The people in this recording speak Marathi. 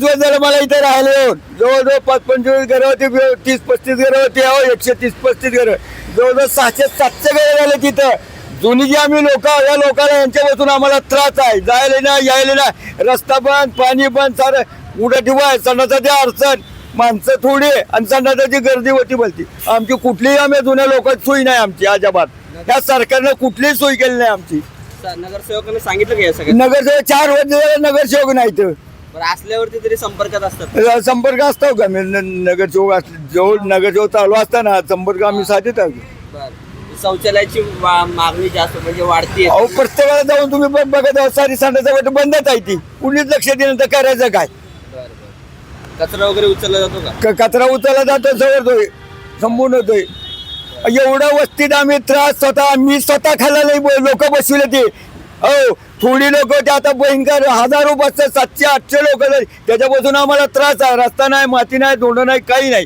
झालं मला इथे राहिले जवळजवळ 5-25 घरं होती, 30-35 घरं होती, 130-35 घरं, जवळजवळ 600-700 घरं झाले तिथं. जुनी जी आम्ही लोक या लोकांना यांच्यापासून आम्हाला त्रास आहे, जायला ना यायला ना, रस्ता बंद, पाणी बंद, सारं उडा ठिवा आहे, संडासाची अडचण, माणसं थोडी आणि संडासाची गर्दी होती बोलती. आमची कुठलीही आम्ही जुन्या लोकांची सोय नाही आमची अजिबात. या सरकारनं कुठलीही सोय केली नाही आमची. नगरसेवकांनी सांगितलं का या सगळं? नगरसेवक 4 वर्ष झाले नगरसेवक नाहीत. असल्यावरती तरी संपर्कात असतात. संपर्क असतो का मी नगरसेवक जवळ नगरसेवक चालू असताना संपर्क आम्ही साधत आहोत. शौचालयाची मागणी जास्त म्हणजे वाढती. अहो प्रत्येकाला जाऊन तुम्ही बघत आहोत, सारी संडाचा वाट बंदच आहे ती. कुणीच लक्ष दिलं तर करायचं काय? कचरा वगैरे उचलला जातो का? कचरा उचलला जातो, सवरतोय, संपूर्ण होतोय. एवढ्या वस्तीत आम्ही त्रास मी स्वतः खाल्ला नाही, लोक बसविले ते. हो थोडी लोक ते आता भयंकर हजारो बसतात, 700-800 लोक, त्याच्यापासून आम्हाला त्रास आहे. रस्ता नाही, माती नाही, धोंड नाही, काही नाही.